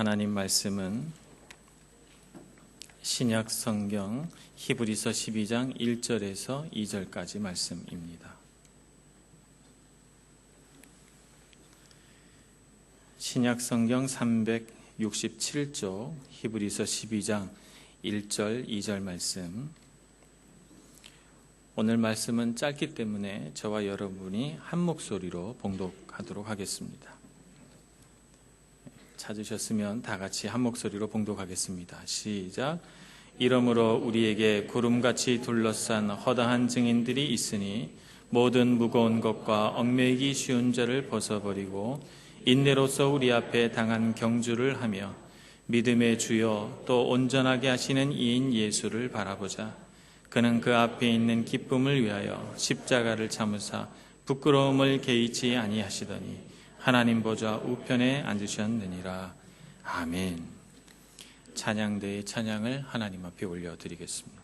하나님 말씀은 신약 성경 히브리서 12장 1절에서 2절까지 말씀입니다. 신약 성경 367쪽 히브리서 12장 1절 2절 말씀. 오늘 말씀은 짧기 때문에 저와 여러분이 한 목소리로 봉독하도록 하겠습니다. 찾으셨으면 다 같이 한 목소리로 봉독하겠습니다. 시작. 이러므로 우리에게 구름같이 둘러싼 허다한 증인들이 있으니 모든 무거운 것과 얽매이기 쉬운 자를 벗어버리고 인내로서 우리 앞에 당한 경주를 하며 믿음의 주요 또 온전하게 하시는 이인 예수를 바라보자. 그는 그 앞에 있는 기쁨을 위하여 십자가를 참으사 부끄러움을 개의치 아니하시더니 하나님 보좌 우편에 앉으셨느니라. 아멘. 찬양대의 찬양을 하나님 앞에 올려드리겠습니다.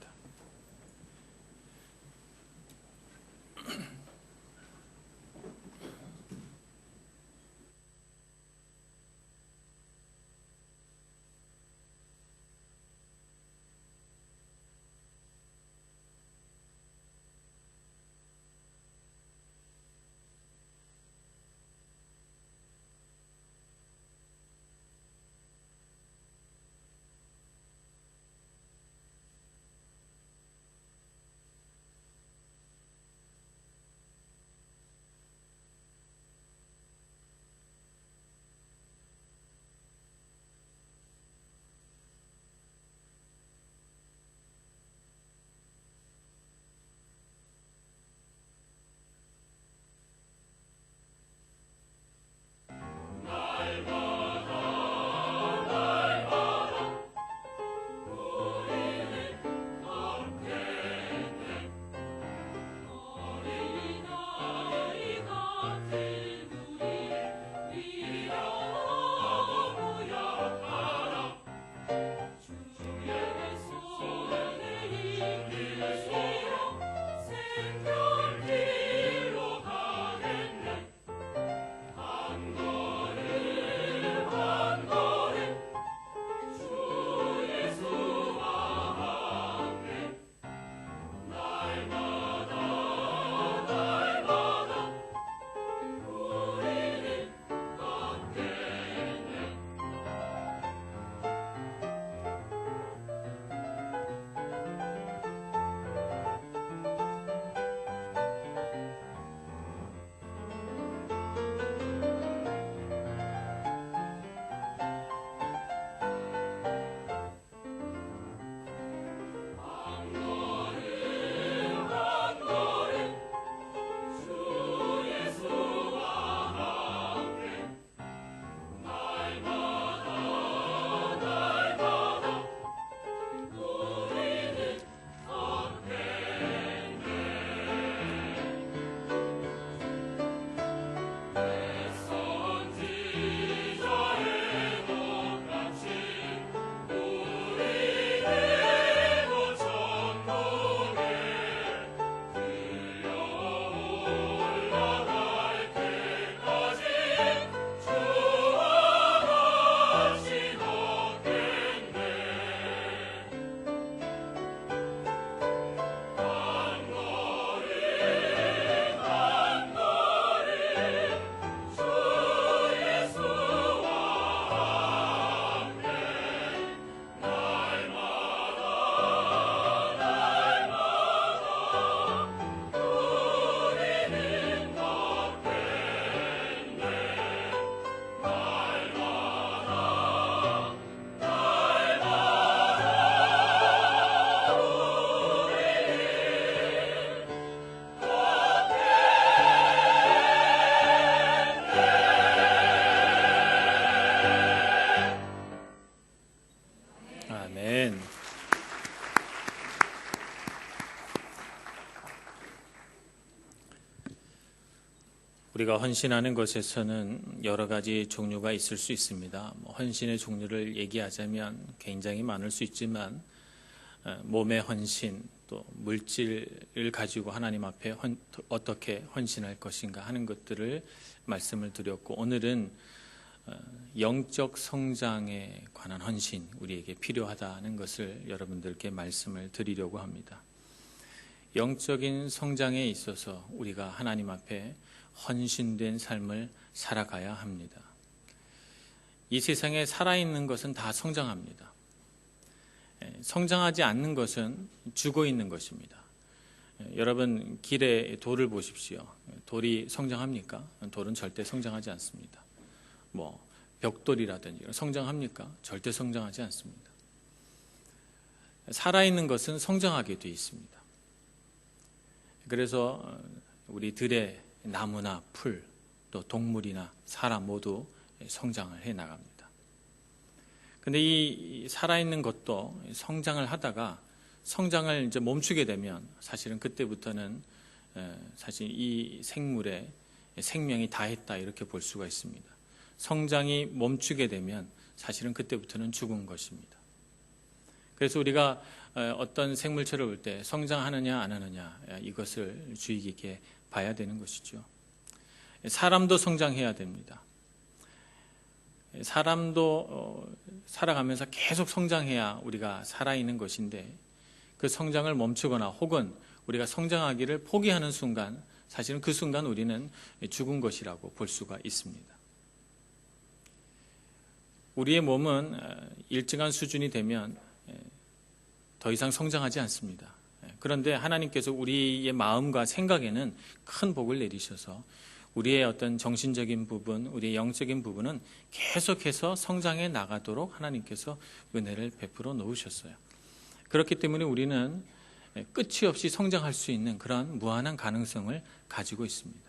우리가 헌신하는 것에서는 여러 가지 종류가 있을 수 있습니다. 헌신의 종류를 얘기하자면 굉장히 많을 수 있지만 몸의 헌신, 또 물질을 가지고 하나님 앞에 어떻게 헌신할 것인가 하는 것들을 말씀을 드렸고, 오늘은 영적 성장에 관한 헌신 우리에게 필요하다는 것을 여러분들께 말씀을 드리려고 합니다. 영적인 성장에 있어서 우리가 하나님 앞에 헌신된 삶을 살아가야 합니다. 이 세상에 살아있는 것은 다 성장합니다. 성장하지 않는 것은 죽어 있는 것입니다. 여러분 길에 돌을 보십시오. 돌이 성장합니까? 돌은 절대 성장하지 않습니다. 벽돌이라든지 성장합니까? 절대 성장하지 않습니다. 살아있는 것은 성장하게 되어 있습니다. 그래서 우리 들의 나무나 풀, 또 동물이나 사람 모두 성장을 해 나갑니다. 근데 이 살아있는 것도 성장을 하다가 성장을 이제 멈추게 되면 사실은 그때부터는 사실 이 생물의 생명이 다했다 이렇게 볼 수가 있습니다. 성장이 멈추게 되면 사실은 그때부터는 죽은 것입니다. 그래서 우리가 어떤 생물체를 볼 때 성장하느냐 안 하느냐 이것을 주의 깊게 봐야 되는 것이죠. 사람도 성장해야 됩니다. 사람도 살아가면서 계속 성장해야 우리가 살아있는 것인데 그 성장을 멈추거나 혹은 우리가 성장하기를 포기하는 순간 사실은 그 순간 우리는 죽은 것이라고 볼 수가 있습니다. 우리의 몸은 일정한 수준이 되면 더 이상 성장하지 않습니다. 그런데 하나님께서 우리의 마음과 생각에는 큰 복을 내리셔서 우리의 어떤 정신적인 부분, 우리의 영적인 부분은 계속해서 성장해 나가도록 하나님께서 은혜를 베풀어 놓으셨어요. 그렇기 때문에 우리는 끝이 없이 성장할 수 있는 그런 무한한 가능성을 가지고 있습니다.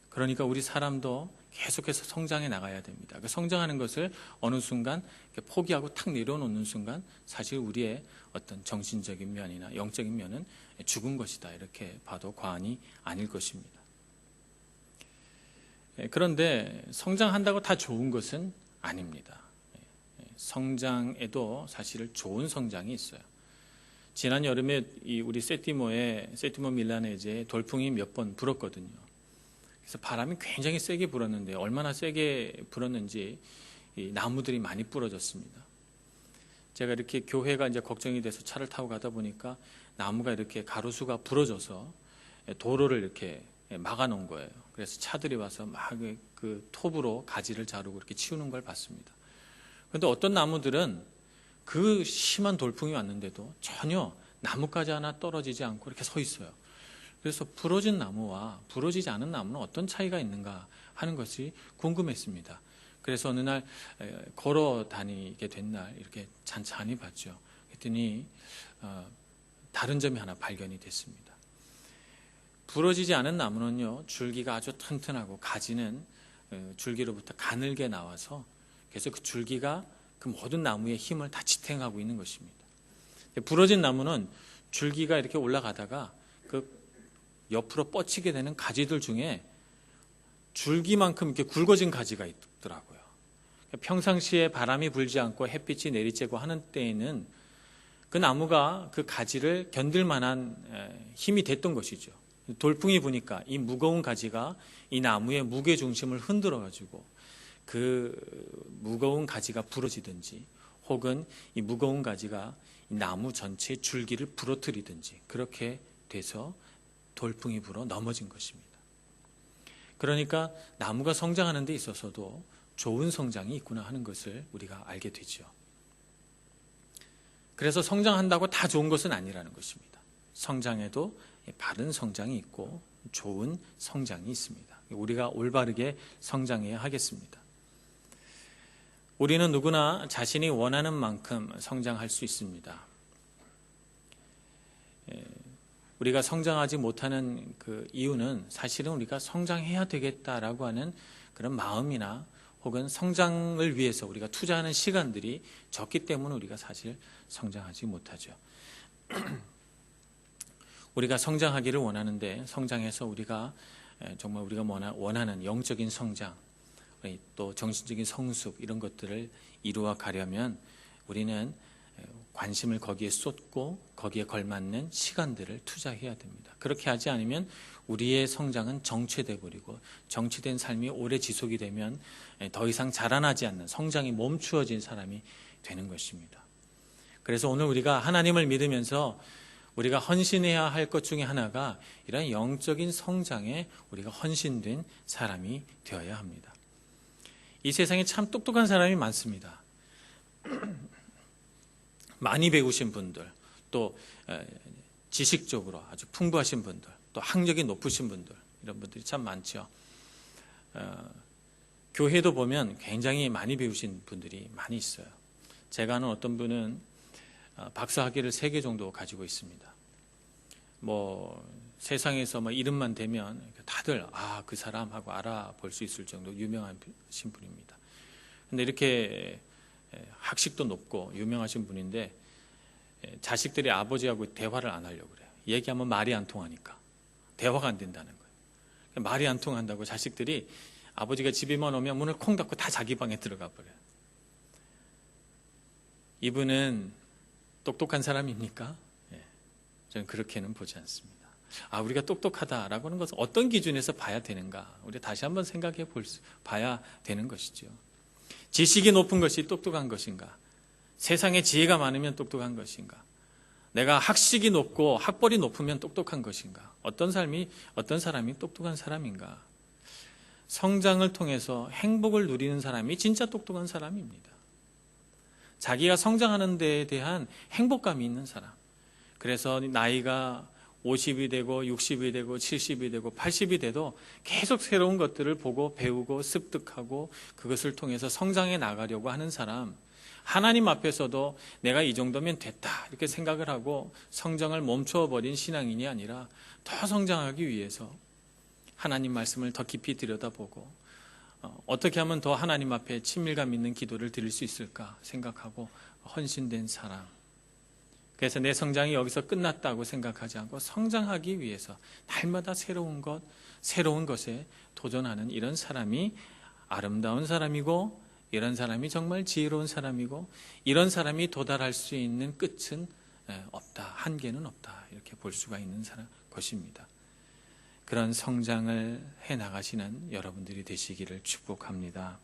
그러니까 우리 사람도 계속해서 성장해 나가야 됩니다. 그 성장하는 것을 어느 순간 포기하고 탁 내려놓는 순간 사실 우리의 어떤 정신적인 면이나 영적인 면은 죽은 것이다 이렇게 봐도 과언이 아닐 것입니다. 그런데 성장한다고 다 좋은 것은 아닙니다. 성장에도 사실 좋은 성장이 있어요. 지난 여름에 우리 세티모 밀라네즈에 돌풍이 몇 번 불었거든요. 그래서 바람이 굉장히 세게 불었는데 얼마나 세게 불었는지 나무들이 많이 부러졌습니다. 제가 이렇게 교회가 이제 걱정이 돼서 차를 타고 가다 보니까 나무가 이렇게 가로수가 부러져서 도로를 이렇게 막아놓은 거예요. 그래서 차들이 와서 막 그 톱으로 가지를 자르고 이렇게 치우는 걸 봤습니다. 그런데 어떤 나무들은 그 심한 돌풍이 왔는데도 전혀 나뭇가지 하나 떨어지지 않고 이렇게 서 있어요. 그래서 부러진 나무와 부러지지 않은 나무는 어떤 차이가 있는가 하는 것이 궁금했습니다. 그래서 어느 날 걸어 다니게 된 날 이렇게 찬찬히 봤죠. 그랬더니 다른 점이 하나 발견이 됐습니다. 부러지지 않은 나무는요, 줄기가 아주 튼튼하고 가지는 줄기로부터 가늘게 나와서 그래서 그 줄기가 그 모든 나무의 힘을 다 지탱하고 있는 것입니다. 부러진 나무는 줄기가 이렇게 올라가다가 그 옆으로 뻗치게 되는 가지들 중에 줄기만큼 이렇게 굵어진 가지가 있더라고요. 평상시에 바람이 불지 않고 햇빛이 내리쬐고 하는 때에는 그 나무가 그 가지를 견딜 만한 힘이 됐던 것이죠. 돌풍이 부니까 이 무거운 가지가 이 나무의 무게 중심을 흔들어 가지고 그 무거운 가지가 부러지든지 혹은 이 무거운 가지가 이 나무 전체의 줄기를 부러뜨리든지 그렇게 돼서 돌풍이 불어 넘어진 것입니다. 그러니까 나무가 성장하는 데 있어서도 좋은 성장이 있구나 하는 것을 우리가 알게 되죠. 그래서 성장한다고 다 좋은 것은 아니라는 것입니다. 성장에도 바른 성장이 있고 좋은 성장이 있습니다. 우리가 올바르게 성장해야 하겠습니다. 우리는 누구나 자신이 원하는 만큼 성장할 수 있습니다. 우리가 성장하지 못하는 그 이유는 사실은 우리가 성장해야 되겠다라고 하는 그런 마음이나 혹은 성장을 위해서 우리가 투자하는 시간들이 적기 때문에 우리가 사실 성장하지 못하죠. 우리가 성장하기를 원하는데 성장해서 우리가 정말 우리가 원하는 영적인 성장, 또 정신적인 성숙 이런 것들을 이루어 가려면 우리는 관심을 거기에 쏟고 거기에 걸맞는 시간들을 투자해야 됩니다. 그렇게 하지 않으면 우리의 성장은 정체돼 버리고 정체된 삶이 오래 지속이 되면 더 이상 자라나지 않는 성장이 멈추어진 사람이 되는 것입니다. 그래서 오늘 우리가 하나님을 믿으면서 우리가 헌신해야 할 것 중에 하나가 이런 영적인 성장에 우리가 헌신된 사람이 되어야 합니다. 이 세상에 참 똑똑한 사람이 많습니다. 많이 배우신 분들, 또 지식적으로 아주 풍부하신 분들, 또 학력이 높으신 분들, 이런 분들이 참 많죠. 교회도 보면 굉장히 많이 배우신 분들이 많이 있어요. 제가 아는 어떤 분은 박사학위를 3개 정도 가지고 있습니다. 세상에서 이름만 대면 다들 그 사람하고 알아볼 수 있을 정도 유명하신 분입니다. 근데 이렇게 학식도 높고 유명하신 분인데 자식들이 아버지하고 대화를 안 하려고 그래요. 얘기하면 말이 안 통하니까 대화가 안 된다는 거예요. 말이 안 통한다고 자식들이 아버지가 집에만 오면 문을 콩 닫고 다 자기 방에 들어가 버려요. 이분은 똑똑한 사람입니까? 저는 그렇게는 보지 않습니다. 우리가 똑똑하다라고 하는 것은 어떤 기준에서 봐야 되는가? 우리 다시 한번 생각해 봐야 되는 것이죠. 지식이 높은 것이 똑똑한 것인가? 세상에 지혜가 많으면 똑똑한 것인가? 내가 학식이 높고 학벌이 높으면 똑똑한 것인가? 어떤 사람이 똑똑한 사람인가? 성장을 통해서 행복을 누리는 사람이 진짜 똑똑한 사람입니다. 자기가 성장하는 데에 대한 행복감이 있는 사람. 그래서 나이가 50이 되고 60이 되고 70이 되고 80이 돼도 계속 새로운 것들을 보고 배우고 습득하고 그것을 통해서 성장해 나가려고 하는 사람, 하나님 앞에서도 내가 이 정도면 됐다 이렇게 생각을 하고 성장을 멈춰버린 신앙인이 아니라 더 성장하기 위해서 하나님 말씀을 더 깊이 들여다보고 어떻게 하면 더 하나님 앞에 친밀감 있는 기도를 드릴 수 있을까 생각하고 헌신된 사람. 그래서 내 성장이 여기서 끝났다고 생각하지 않고 성장하기 위해서 날마다 새로운 것에 도전하는 이런 사람이 아름다운 사람이고, 이런 사람이 정말 지혜로운 사람이고, 이런 사람이 도달할 수 있는 끝은 없다, 한계는 없다, 이렇게 볼 수가 있는 것입니다. 그런 성장을 해나가시는 여러분들이 되시기를 축복합니다.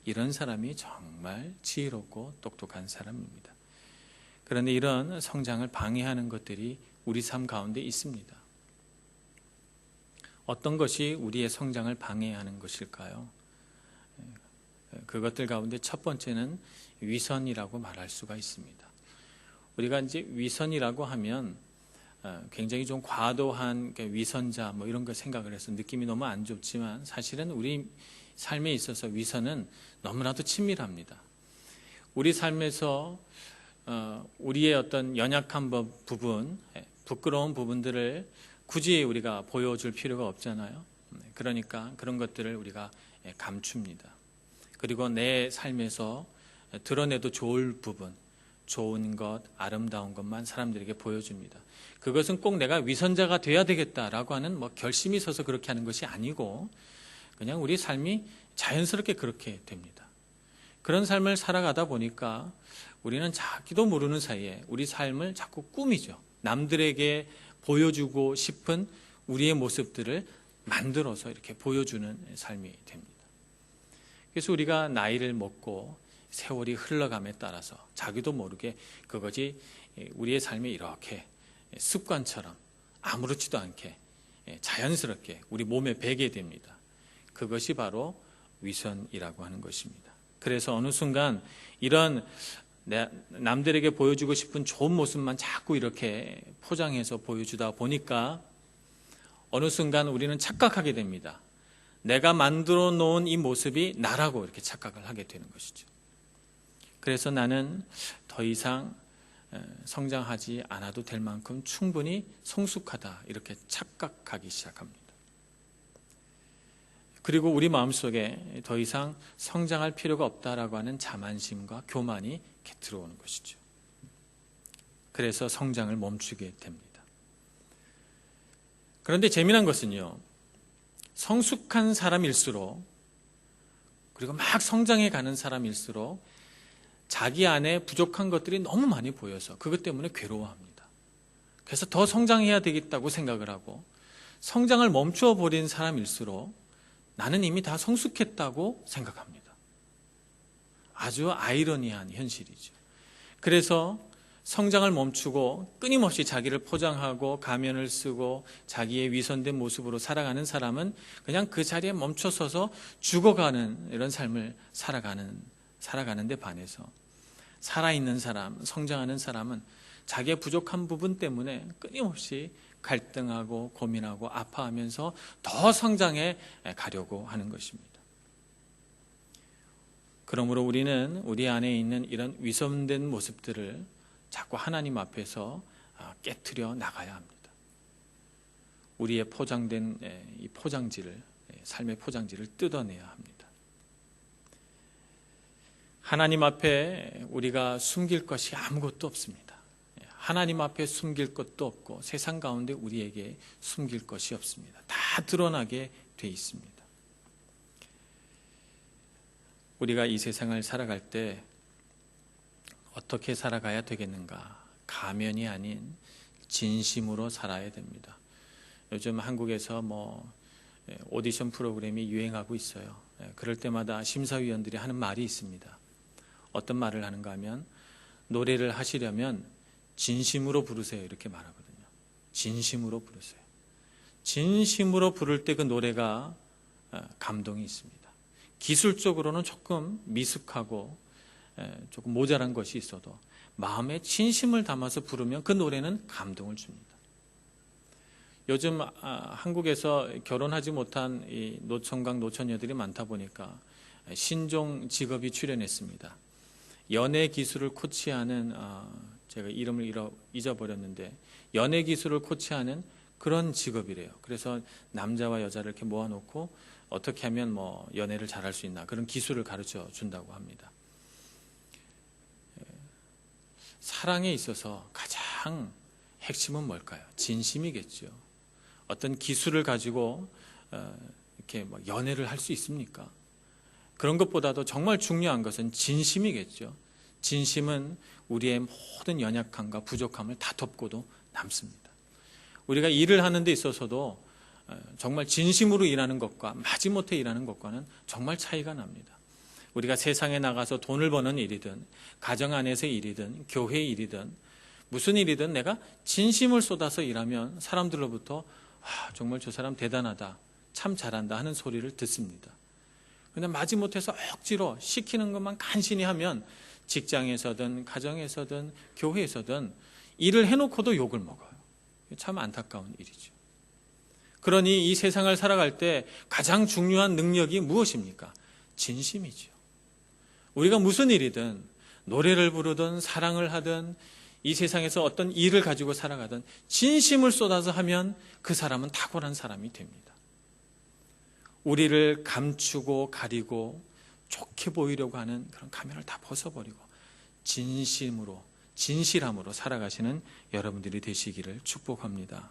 이런 사람이 정말 지혜롭고 똑똑한 사람입니다. 그런데 이런 성장을 방해하는 것들이 우리 삶 가운데 있습니다. 어떤 것이 우리의 성장을 방해하는 것일까요? 그것들 가운데 첫 번째는 위선이라고 말할 수가 있습니다. 우리가 이제 위선이라고 하면 굉장히 좀 과도한 위선자 이런 걸 생각을 해서 느낌이 너무 안 좋지만 사실은 우리 삶에 있어서 위선은 너무나도 친밀합니다. 우리 삶에서 우리의 어떤 연약한 부분, 부끄러운 부분들을 굳이 우리가 보여줄 필요가 없잖아요. 그러니까 그런 것들을 우리가 감춥니다. 그리고 내 삶에서 드러내도 좋을 부분, 좋은 것, 아름다운 것만 사람들에게 보여줍니다. 그것은 꼭 내가 위선자가 돼야 되겠다라고 하는 결심이 있어서 그렇게 하는 것이 아니고 그냥 우리 삶이 자연스럽게 그렇게 됩니다. 그런 삶을 살아가다 보니까 우리는 자기도 모르는 사이에 우리 삶을 자꾸 꾸미죠. 남들에게 보여주고 싶은 우리의 모습들을 만들어서 이렇게 보여주는 삶이 됩니다. 그래서 우리가 나이를 먹고 세월이 흘러감에 따라서 자기도 모르게 그것이 우리의 삶에 이렇게 습관처럼 아무렇지도 않게 자연스럽게 우리 몸에 배게 됩니다. 그것이 바로 위선이라고 하는 것입니다. 그래서 어느 순간 이런 남들에게 보여주고 싶은 좋은 모습만 자꾸 이렇게 포장해서 보여주다 보니까 어느 순간 우리는 착각하게 됩니다. 내가 만들어 놓은 이 모습이 나라고 이렇게 착각을 하게 되는 것이죠. 그래서 나는 더 이상 성장하지 않아도 될 만큼 충분히 성숙하다 이렇게 착각하기 시작합니다. 그리고 우리 마음속에 더 이상 성장할 필요가 없다라고 하는 자만심과 교만이 이렇게 들어오는 것이죠. 그래서 성장을 멈추게 됩니다. 그런데 재미난 것은요, 성숙한 사람일수록 그리고 막 성장해 가는 사람일수록 자기 안에 부족한 것들이 너무 많이 보여서 그것 때문에 괴로워합니다. 그래서 더 성장해야 되겠다고 생각을 하고 성장을 멈추어 버린 사람일수록 나는 이미 다 성숙했다고 생각합니다. 아주 아이러니한 현실이죠. 그래서 성장을 멈추고 끊임없이 자기를 포장하고 가면을 쓰고 자기의 위선된 모습으로 살아가는 사람은 그냥 그 자리에 멈춰서서 죽어가는 이런 삶을 살아가는 데 반해서 살아있는 사람, 성장하는 사람은 자기의 부족한 부분 때문에 끊임없이 갈등하고 고민하고 아파하면서 더 성장해 가려고 하는 것입니다. 그러므로 우리는 우리 안에 있는 이런 위선된 모습들을 자꾸 하나님 앞에서 깨트려 나가야 합니다. 우리의 포장된 이 포장지를, 삶의 포장지를 뜯어내야 합니다. 하나님 앞에 우리가 숨길 것이 아무것도 없습니다. 하나님 앞에 숨길 것도 없고 세상 가운데 우리에게 숨길 것이 없습니다. 다 드러나게 돼 있습니다. 우리가 이 세상을 살아갈 때 어떻게 살아가야 되겠는가? 가면이 아닌 진심으로 살아야 됩니다. 요즘 한국에서 오디션 프로그램이 유행하고 있어요. 그럴 때마다 심사위원들이 하는 말이 있습니다. 어떤 말을 하는가 하면 노래를 하시려면 진심으로 부르세요 이렇게 말하거든요. 진심으로 부르세요. 진심으로 부를 때 그 노래가 감동이 있습니다. 기술적으로는 조금 미숙하고 조금 모자란 것이 있어도 마음에 진심을 담아서 부르면 그 노래는 감동을 줍니다. 요즘 한국에서 결혼하지 못한 이 노총각 노처녀들이 많다 보니까 신종 직업이 출연했습니다. 연애 기술을 코치하는 제가 이름을 잊어버렸는데 연애 기술을 코치하는 그런 직업이래요. 그래서 남자와 여자를 이렇게 모아놓고 어떻게 하면 연애를 잘할 수 있나 그런 기술을 가르쳐 준다고 합니다. 사랑에 있어서 가장 핵심은 뭘까요? 진심이겠죠. 어떤 기술을 가지고 이렇게 연애를 할 수 있습니까? 그런 것보다도 정말 중요한 것은 진심이겠죠. 진심은 우리의 모든 연약함과 부족함을 다 덮고도 남습니다. 우리가 일을 하는 데 있어서도 정말 진심으로 일하는 것과 마지못해 일하는 것과는 정말 차이가 납니다. 우리가 세상에 나가서 돈을 버는 일이든 가정 안에서의 일이든 교회 일이든 무슨 일이든 내가 진심을 쏟아서 일하면 사람들로부터 정말 저 사람 대단하다, 참 잘한다 하는 소리를 듣습니다. 그런데 마지못해서 억지로 시키는 것만 간신히 하면 직장에서든 가정에서든 교회에서든 일을 해놓고도 욕을 먹어요. 참 안타까운 일이죠. 그러니 이 세상을 살아갈 때 가장 중요한 능력이 무엇입니까? 진심이죠. 우리가 무슨 일이든 노래를 부르든 사랑을 하든 이 세상에서 어떤 일을 가지고 살아가든 진심을 쏟아서 하면 그 사람은 탁월한 사람이 됩니다. 우리를 감추고 가리고 좋게 보이려고 하는 그런 가면을 다 벗어버리고 진실함으로 살아가시는 여러분들이 되시기를 축복합니다.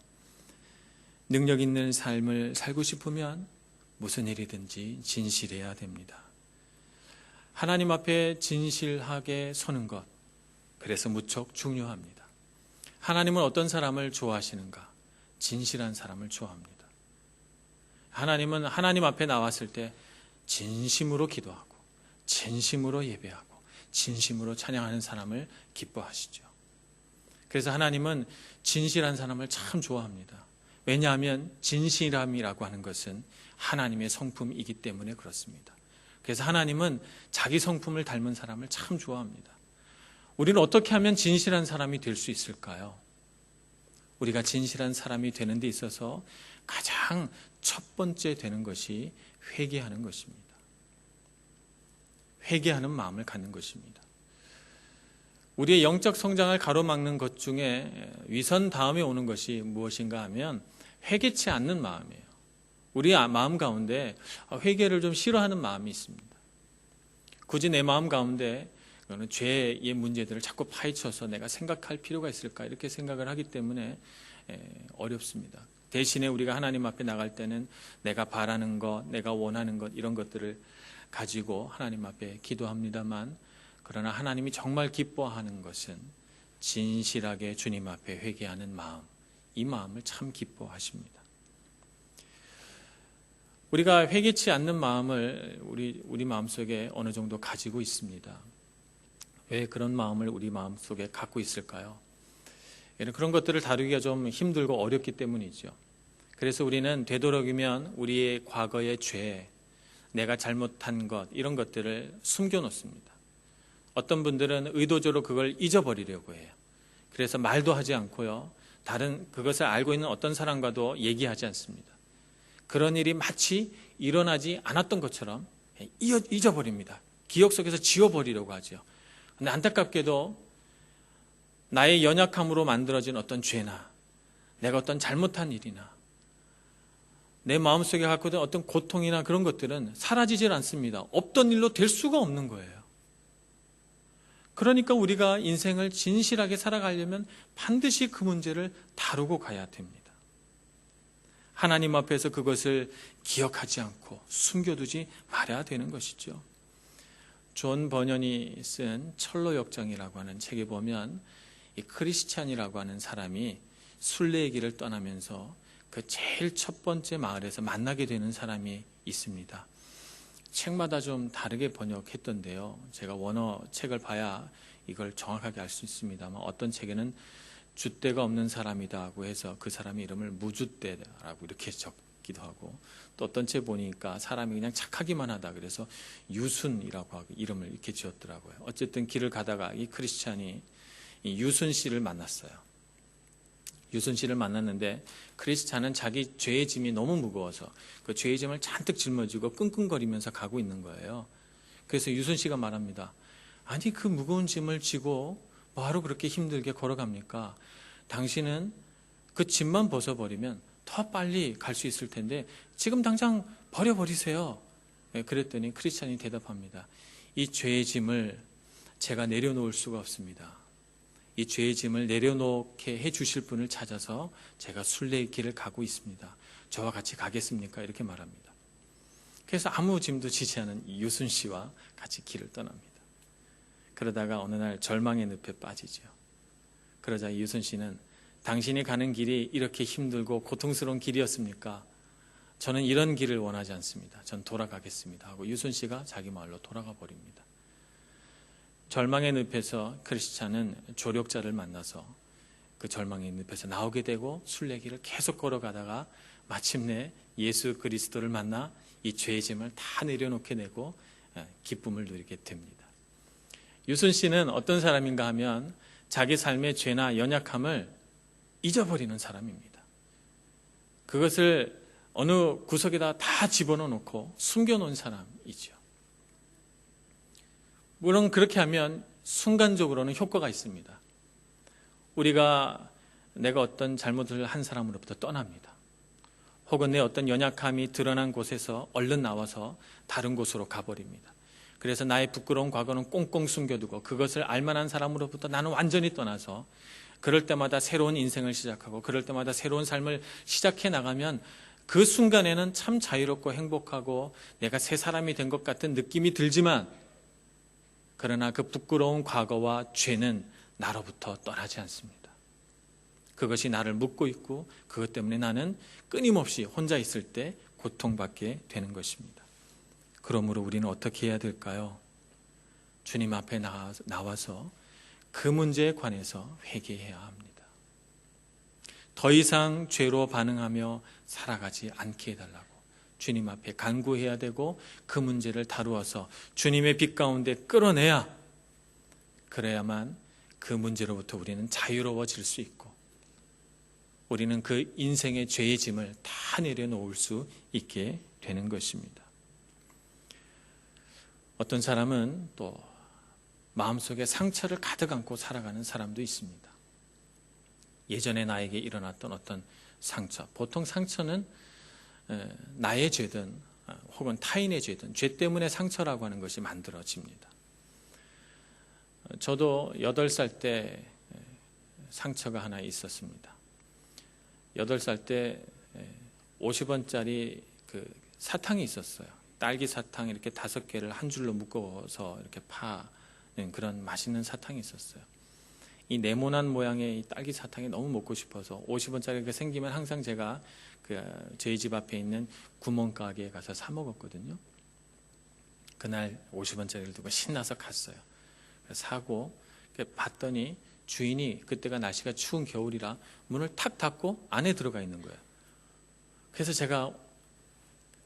능력 있는 삶을 살고 싶으면 무슨 일이든지 진실해야 됩니다. 하나님 앞에 진실하게 서는 것, 그래서 무척 중요합니다. 하나님은 어떤 사람을 좋아하시는가? 진실한 사람을 좋아합니다. 하나님은 하나님 앞에 나왔을 때 진심으로 기도하고 진심으로 예배하고 진심으로 찬양하는 사람을 기뻐하시죠. 그래서 하나님은 진실한 사람을 참 좋아합니다. 왜냐하면 진실함이라고 하는 것은 하나님의 성품이기 때문에 그렇습니다. 그래서 하나님은 자기 성품을 닮은 사람을 참 좋아합니다. 우리는 어떻게 하면 진실한 사람이 될 수 있을까요? 우리가 진실한 사람이 되는 데 있어서 가장 첫 번째 되는 것이 회개하는 것입니다. 회개하는 마음을 갖는 것입니다. 우리의 영적 성장을 가로막는 것 중에 위선 다음에 오는 것이 무엇인가 하면 회개치 않는 마음이에요. 우리의 마음 가운데 회개를 좀 싫어하는 마음이 있습니다. 굳이 내 마음 가운데 죄의 문제들을 자꾸 파헤쳐서 내가 생각할 필요가 있을까 이렇게 생각을 하기 때문에 어렵습니다. 대신에 우리가 하나님 앞에 나갈 때는 내가 바라는 것, 내가 원하는 것 이런 것들을 가지고 하나님 앞에 기도합니다만 그러나 하나님이 정말 기뻐하는 것은 진실하게 주님 앞에 회개하는 마음, 이 마음을 참 기뻐하십니다. 우리가 회개치 않는 마음을 우리 마음속에 어느 정도 가지고 있습니다. 왜 그런 마음을 우리 마음속에 갖고 있을까요? 그런 것들을 다루기가 좀 힘들고 어렵기 때문이죠. 그래서 우리는 되도록이면 우리의 과거의 죄, 내가 잘못한 것, 이런 것들을 숨겨놓습니다. 어떤 분들은 의도적으로 그걸 잊어버리려고 해요. 그래서 말도 하지 않고요, 다른 그것을 알고 있는 어떤 사람과도 얘기하지 않습니다. 그런 일이 마치 일어나지 않았던 것처럼 잊어버립니다. 기억 속에서 지워버리려고 하죠. 그런데 안타깝게도 나의 연약함으로 만들어진 어떤 죄나 내가 어떤 잘못한 일이나 내 마음속에 갖고 있는 어떤 고통이나 그런 것들은 사라지질 않습니다. 없던 일로 될 수가 없는 거예요. 그러니까 우리가 인생을 진실하게 살아가려면 반드시 그 문제를 다루고 가야 됩니다. 하나님 앞에서 그것을 기억하지 않고 숨겨두지 말아야 되는 것이죠. 존 버년이 쓴 철로 역정이라고 하는 책에 보면 이 크리스찬이라고 하는 사람이 순례의 길을 떠나면서 그 제일 첫 번째 마을에서 만나게 되는 사람이 있습니다. 책마다 좀 다르게 번역했던데요. 제가 원어 책을 봐야 이걸 정확하게 알 수 있습니다만 어떤 책에는 줏대가 없는 사람이다고 해서 그 사람의 이름을 무줏대라고 이렇게 적기도 하고, 또 어떤 책 보니까 사람이 그냥 착하기만 하다 그래서 유순이라고 하고 이름을 이렇게 지었더라고요. 어쨌든 길을 가다가 이 크리스찬이 이 유순 씨를 만났어요. 유순 씨를 만났는데 크리스찬은 자기 죄의 짐이 너무 무거워서 그 죄의 짐을 잔뜩 짊어지고 끙끙거리면서 가고 있는 거예요. 그래서 유순 씨가 말합니다. 아니, 그 무거운 짐을 지고 뭐하러 그렇게 힘들게 걸어갑니까? 당신은 그 짐만 벗어버리면 더 빨리 갈 수 있을 텐데 지금 당장 버려버리세요. 그랬더니 크리스찬이 대답합니다. 이 죄의 짐을 제가 내려놓을 수가 없습니다. 이 죄의 짐을 내려놓게 해주실 분을 찾아서 제가 순례의 길을 가고 있습니다. 저와 같이 가겠습니까? 이렇게 말합니다. 그래서 아무 짐도 지지 않은 유순 씨와 같이 길을 떠납니다. 그러다가 어느 날 절망의 늪에 빠지죠. 그러자 유순 씨는 당신이 가는 길이 이렇게 힘들고 고통스러운 길이었습니까? 저는 이런 길을 원하지 않습니다. 전 돌아가겠습니다. 하고 유순 씨가 자기 마을로 돌아가 버립니다. 절망의 늪에서 크리스찬은 조력자를 만나서 그 절망의 늪에서 나오게 되고 순례길을 계속 걸어가다가 마침내 예수 그리스도를 만나 이 죄의 짐을 다 내려놓게 되고 기쁨을 누리게 됩니다. 유순 씨는 어떤 사람인가 하면 자기 삶의 죄나 연약함을 잊어버리는 사람입니다. 그것을 어느 구석에다 다 집어넣고 숨겨놓은 사람이죠. 물론 그렇게 하면 순간적으로는 효과가 있습니다. 내가 어떤 잘못을 한 사람으로부터 떠납니다. 혹은 내 어떤 연약함이 드러난 곳에서 얼른 나와서 다른 곳으로 가버립니다. 그래서 나의 부끄러운 과거는 꽁꽁 숨겨두고 그것을 알만한 사람으로부터 나는 완전히 떠나서 그럴 때마다 새로운 인생을 시작하고 그럴 때마다 새로운 삶을 시작해 나가면 그 순간에는 참 자유롭고 행복하고 내가 새 사람이 된 것 같은 느낌이 들지만, 그러나 그 부끄러운 과거와 죄는 나로부터 떠나지 않습니다. 그것이 나를 묶고 있고 그것 때문에 나는 끊임없이 혼자 있을 때 고통받게 되는 것입니다. 그러므로 우리는 어떻게 해야 될까요? 주님 앞에 나와서 그 문제에 관해서 회개해야 합니다. 더 이상 죄로 반응하며 살아가지 않게 해달라고 주님 앞에 간구해야 되고 그 문제를 다루어서 주님의 빛 가운데 끌어내야, 그래야만 그 문제로부터 우리는 자유로워질 수 있고 우리는 그 인생의 죄의 짐을 다 내려놓을 수 있게 되는 것입니다. 어떤 사람은 또 마음속에 상처를 가득 안고 살아가는 사람도 있습니다. 예전에 나에게 일어났던 어떤 상처, 보통 상처는 나의 죄든 혹은 타인의 죄든 죄 때문에 상처라고 하는 것이 만들어집니다. 저도 8살 때 상처가 하나 있었습니다. 8살 때 50원짜리 그 사탕이 있었어요. 딸기 사탕 이렇게 5개를 한 줄로 묶어서 이렇게 그런 맛있는 사탕이 있었어요. 이 네모난 모양의 이 딸기 사탕이 너무 먹고 싶어서 50원짜리가 생기면 항상 제가 저희 집 앞에 있는 구멍가게에 가서 사 먹었거든요. 그날 50원짜리를 두고 신나서 갔어요. 사고 봤더니 주인이, 그때가 날씨가 추운 겨울이라 문을 탁 닫고 안에 들어가 있는 거예요. 그래서 제가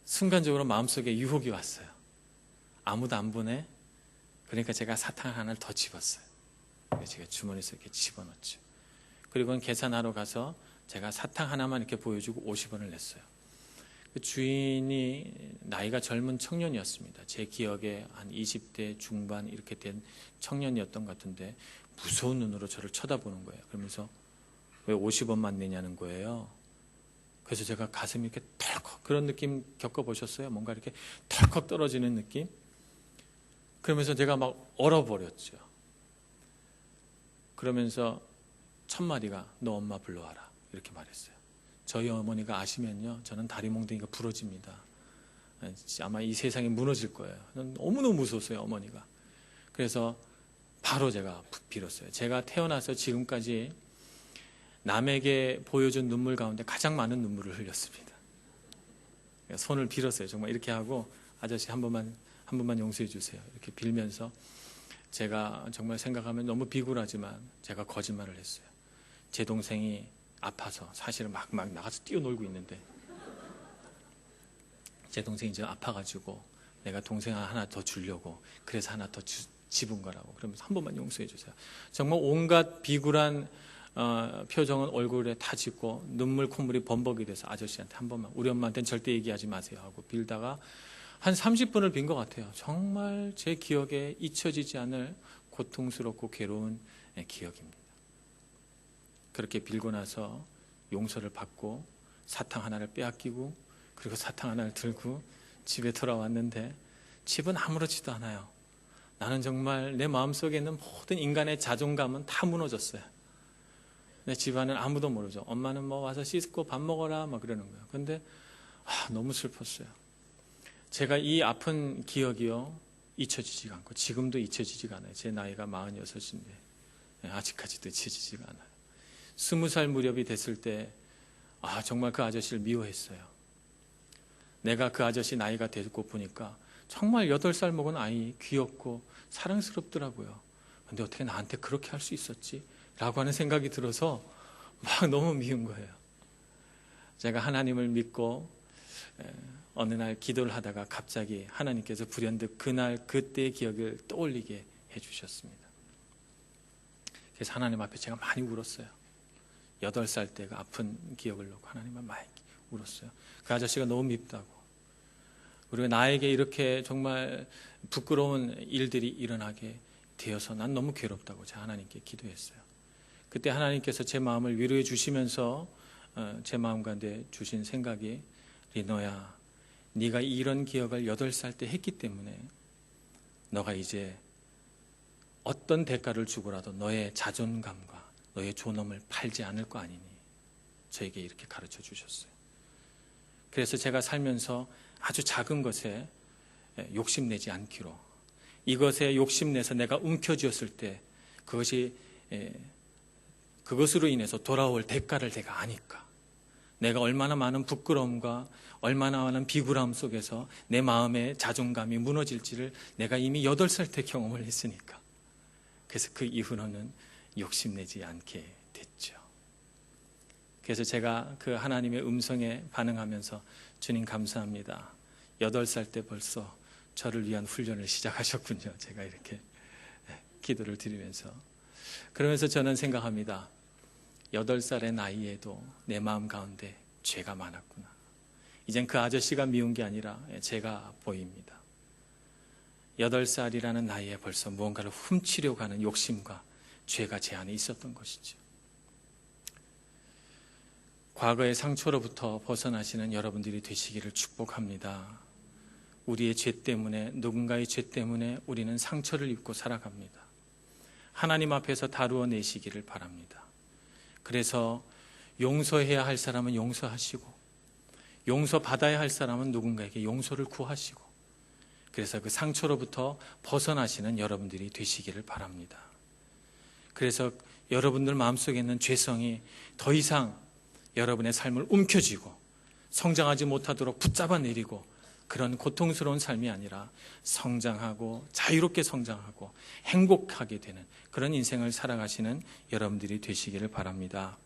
순간적으로 마음속에 유혹이 왔어요. 아무도 안 보네. 그러니까 제가 사탕 하나를 더 집었어요. 제가 주머니에서 이렇게 집어넣었죠. 그리고는 계산하러 가서 제가 사탕 하나만 이렇게 보여주고 50원을 냈어요. 그 주인이 나이가 젊은 청년이었습니다. 제 기억에 한 20대 중반 이렇게 된 청년이었던 것 같은데 무서운 눈으로 저를 쳐다보는 거예요. 그러면서 왜 50원만 내냐는 거예요. 그래서 제가 가슴이 이렇게 덜컥, 그런 느낌 겪어보셨어요? 뭔가 이렇게 덜컥 떨어지는 느낌? 그러면서 제가 막 얼어버렸죠. 그러면서 첫 마디가 너 엄마 불러와라, 이렇게 말했어요. 저희 어머니가 아시면요, 저는 다리 몽둥이가 부러집니다. 아마 이 세상이 무너질 거예요. 너무너무 무서웠어요, 어머니가. 그래서 바로 제가 빌었어요. 제가 태어나서 지금까지 남에게 보여준 눈물 가운데 가장 많은 눈물을 흘렸습니다. 손을 빌었어요. 정말 이렇게 하고, 아저씨 한 번만 용서해 주세요, 이렇게 빌면서, 제가 정말 생각하면 너무 비굴하지만 제가 거짓말을 했어요. 제 동생이 아파서, 사실은 막 나가서 뛰어놀고 있는데 제 동생이 이제 아파가지고 내가 동생 하나 더 주려고, 그래서 하나 더 집은 거라고. 그러면서 한 번만 용서해 주세요. 정말 온갖 비굴한 표정은 얼굴에 다 짓고 눈물 콧물이 범벅이 돼서 아저씨한테 한 번만, 우리 엄마한테는 절대 얘기하지 마세요 하고 빌다가 한 30분을 빈 것 같아요. 정말 제 기억에 잊혀지지 않을 고통스럽고 괴로운 기억입니다. 그렇게 빌고 나서 용서를 받고 사탕 하나를 빼앗기고, 그리고 사탕 하나를 들고 집에 돌아왔는데 집은 아무렇지도 않아요. 나는 정말 내 마음속에 있는 모든 인간의 자존감은 다 무너졌어요. 내 집안은 아무도 모르죠. 엄마는 뭐 와서 씻고 밥 먹어라 막 그러는 거예요. 근데 너무 슬펐어요. 제가 이 아픈 기억이요, 잊혀지지가 않고 지금도 잊혀지지가 않아요. 제 나이가 46인데 아직까지도 잊혀지지가 않아요. 20살 무렵이 됐을 때 정말 그 아저씨를 미워했어요. 내가 그 아저씨 나이가 되고 보니까 정말 8살 먹은 아이, 귀엽고 사랑스럽더라고요. 근데 어떻게 나한테 그렇게 할 수 있었지? 라고 하는 생각이 들어서 막 너무 미운 거예요. 제가 하나님을 믿고 어느 날 기도를 하다가 갑자기 하나님께서 불현듯 그때의 기억을 떠올리게 해주셨습니다. 그래서 하나님 앞에 제가 많이 울었어요. 8살 때가 아픈 기억을 놓고 하나님을 많이 울었어요. 그 아저씨가 너무 밉다고, 그리고 나에게 이렇게 정말 부끄러운 일들이 일어나게 되어서 난 너무 괴롭다고 제가 하나님께 기도했어요. 그때 하나님께서 제 마음을 위로해 주시면서 제 마음 가운데 주신 생각이, 리노야, 네가 이런 기억을 8살 때 했기 때문에 너가 이제 어떤 대가를 주고라도 너의 자존감과 너의 존엄을 팔지 않을 거 아니니, 저에게 이렇게 가르쳐 주셨어요. 그래서 제가 살면서 아주 작은 것에 욕심내지 않기로, 이것에 욕심내서 내가 움켜쥐었을 때 그것으로 인해서 돌아올 대가를 내가 아니까, 내가 얼마나 많은 부끄러움과 얼마나 많은 비굴함 속에서 내 마음의 자존감이 무너질지를 내가 이미 8살 때 경험을 했으니까, 그래서 그 이후로는 욕심내지 않게 됐죠. 그래서 제가 그 하나님의 음성에 반응하면서, 주님 감사합니다, 8살 때 벌써 저를 위한 훈련을 시작하셨군요. 제가 이렇게 기도를 드리면서, 그러면서 저는 생각합니다. 8살의 나이에도 내 마음 가운데 죄가 많았구나. 이젠 그 아저씨가 미운 게 아니라 제가 보입니다. 8살이라는 나이에 벌써 무언가를 훔치려고 하는 욕심과 죄가 제 안에 있었던 것이죠. 과거의 상처로부터 벗어나시는 여러분들이 되시기를 축복합니다. 우리의 죄 때문에, 누군가의 죄 때문에 우리는 상처를 입고 살아갑니다. 하나님 앞에서 다루어 내시기를 바랍니다. 그래서 용서해야 할 사람은 용서하시고, 용서받아야 할 사람은 누군가에게 용서를 구하시고, 그래서 그 상처로부터 벗어나시는 여러분들이 되시기를 바랍니다. 그래서 여러분들 마음속에 있는 죄성이 더 이상 여러분의 삶을 움켜쥐고 성장하지 못하도록 붙잡아 내리고 그런 고통스러운 삶이 아니라 성장하고 자유롭게 성장하고 행복하게 되는 그런 인생을 살아가시는 여러분들이 되시기를 바랍니다.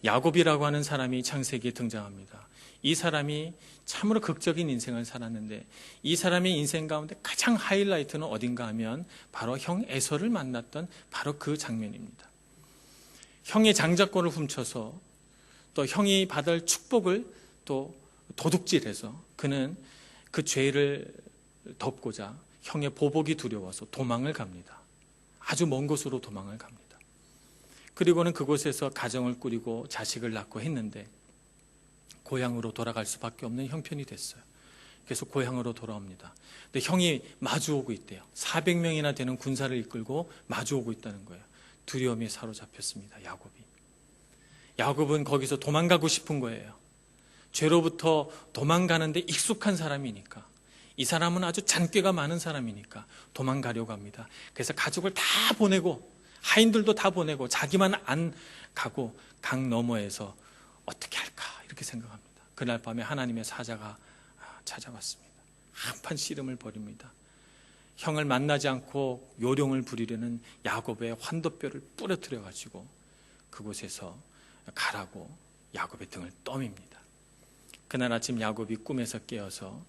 야곱이라고 하는 사람이 창세기에 등장합니다. 이 사람이 참으로 극적인 인생을 살았는데 이 사람의 인생 가운데 가장 하이라이트는 어딘가 하면 바로 형 에서를 만났던 바로 그 장면입니다. 형의 장자권을 훔쳐서 또 형이 받을 축복을 또 도둑질해서 그는 그 죄를 덮고자 형의 보복이 두려워서 도망을 갑니다. 아주 먼 곳으로 도망을 갑니다. 그리고는 그곳에서 가정을 꾸리고 자식을 낳고 했는데 고향으로 돌아갈 수밖에 없는 형편이 됐어요. 그래서 고향으로 돌아옵니다. 근데 형이 마주오고 있대요. 400명이나 되는 군사를 이끌고 마주오고 있다는 거예요. 두려움에 사로잡혔습니다. 야곱은 거기서 도망가고 싶은 거예요. 죄로부터 도망가는데 익숙한 사람이니까, 이 사람은 아주 잔꾀가 많은 사람이니까 도망가려고 합니다. 그래서 가족을 다 보내고 하인들도 다 보내고 자기만 안 가고 강 너머에서 어떻게 할까 이렇게 생각합니다. 그날 밤에 하나님의 사자가 찾아왔습니다. 한판 씨름을 벌입니다. 형을 만나지 않고 요령을 부리려는 야곱의 환도뼈를 부러뜨려 가지고 그곳에서 가라고 야곱의 등을 떠밉니다. 그날 아침 야곱이 꿈에서 깨어서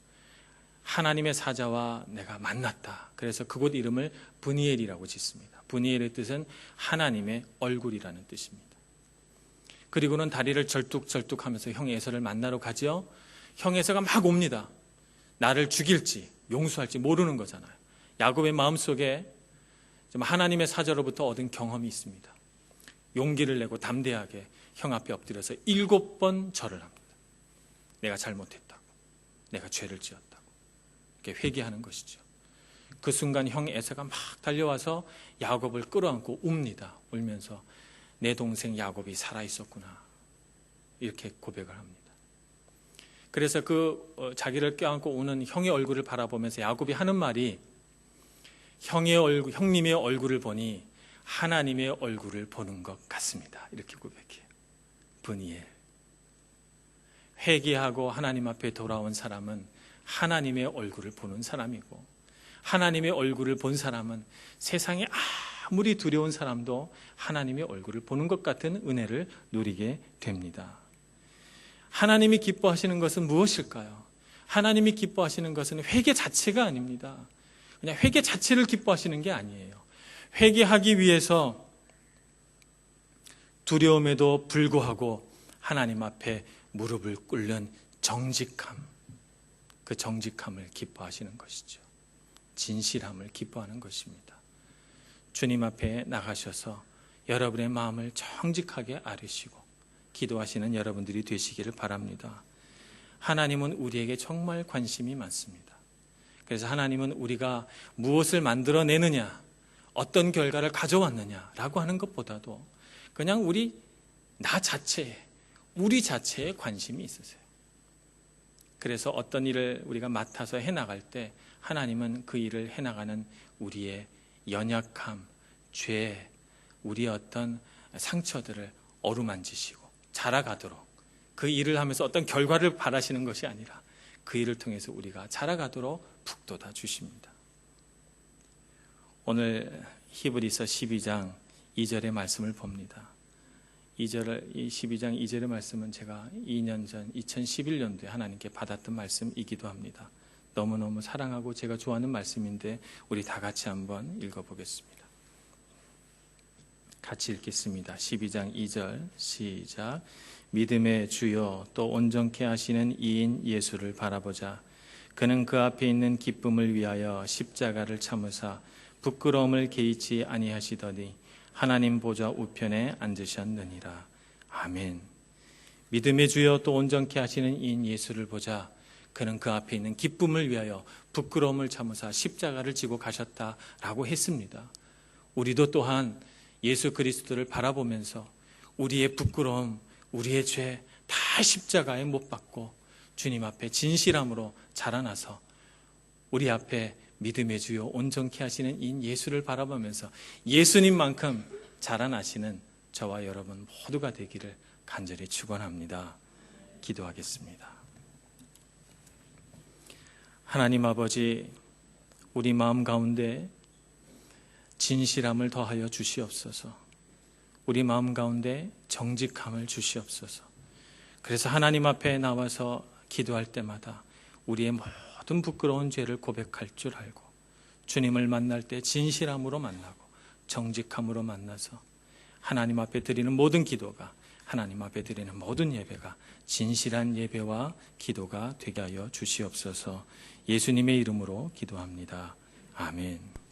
하나님의 사자와 내가 만났다. 그래서 그곳 이름을 브니엘이라고 짓습니다. 브니엘의 뜻은 하나님의 얼굴이라는 뜻입니다. 그리고는 다리를 절뚝절뚝하면서 형 에서를 만나러 가죠. 형 에서가 막 옵니다. 나를 죽일지 용서할지 모르는 거잖아요. 야곱의 마음속에 하나님의 사자로부터 얻은 경험이 있습니다. 용기를 내고 담대하게 형 앞에 엎드려서 7번 절을 합니다. 내가 잘못했다고, 내가 죄를 지었다고 이렇게 회개하는 것이죠. 그 순간 형 에서가 막 달려와서 야곱을 끌어안고 웁니다. 울면서 내 동생 야곱이 살아있었구나 이렇게 고백을 합니다. 그래서 자기를 껴안고 우는 형의 얼굴을 바라보면서 야곱이 하는 말이 형님의 얼굴을 보니 하나님의 얼굴을 보는 것 같습니다. 이렇게 고백해요. 브니엘. 회개하고 하나님 앞에 돌아온 사람은 하나님의 얼굴을 보는 사람이고, 하나님의 얼굴을 본 사람은 세상에 아무리 두려운 사람도 하나님의 얼굴을 보는 것 같은 은혜를 누리게 됩니다. 하나님이 기뻐하시는 것은 무엇일까요? 하나님이 기뻐하시는 것은 회개 자체가 아닙니다. 그냥 회개 자체를 기뻐하시는 게 아니에요. 회개하기 위해서 두려움에도 불구하고 하나님 앞에 무릎을 꿇는 정직함, 그 정직함을 기뻐하시는 것이죠. 진실함을 기뻐하는 것입니다. 주님 앞에 나가셔서 여러분의 마음을 정직하게 아뢰시고 기도하시는 여러분들이 되시기를 바랍니다. 하나님은 우리에게 정말 관심이 많습니다. 그래서 하나님은 우리가 무엇을 만들어내느냐, 어떤 결과를 가져왔느냐라고 하는 것보다도 그냥 우리 자체에 관심이 있으세요. 그래서 어떤 일을 우리가 맡아서 해나갈 때 하나님은 그 일을 해나가는 우리의 연약함, 죄, 우리의 어떤 상처들을 어루만지시고 자라가도록, 그 일을 하면서 어떤 결과를 바라시는 것이 아니라 그 일을 통해서 우리가 자라가도록 북돋아 주십니다. 오늘 히브리서 12장 2절의 말씀을 봅니다. 이 12장 2절의 말씀은 제가 2년 전 2011년도에 하나님께 받았던 말씀이기도 합니다. 너무너무 사랑하고 제가 좋아하는 말씀인데 우리 다 같이 한번 읽어보겠습니다. 같이 읽겠습니다. 12장 2절 시작. 믿음의 주여 또 온전케 하시는 이인 예수를 바라보자. 그는 그 앞에 있는 기쁨을 위하여 십자가를 참으사 부끄러움을 개의치 아니하시더니 하나님 보좌 우편에 앉으셨느니라. 아멘. 믿음의 주여 또 온전케 하시는 이인 예수를 보자. 그는 그 앞에 있는 기쁨을 위하여 부끄러움을 참으사 십자가를 지고 가셨다라고 했습니다. 우리도 또한 예수 그리스도를 바라보면서 우리의 부끄러움, 우리의 죄 다 십자가에 못 박고 주님 앞에 진실함으로 자라나서 우리 앞에 믿음의 주요 온전케 하시는 이 예수를 바라보면서 예수님만큼 자라나시는 저와 여러분 모두가 되기를 간절히 축원합니다. 기도하겠습니다. 하나님 아버지, 우리 마음 가운데 진실함을 더하여 주시옵소서. 우리 마음 가운데 정직함을 주시옵소서. 그래서 하나님 앞에 나와서 기도할 때마다 우리의 모든 부끄러운 죄를 고백할 줄 알고 주님을 만날 때 진실함으로 만나고 정직함으로 만나서 하나님 앞에 드리는 모든 기도가, 하나님 앞에 드리는 모든 예배가 진실한 예배와 기도가 되게 하여 주시옵소서. 예수님의 이름으로 기도합니다. 아멘.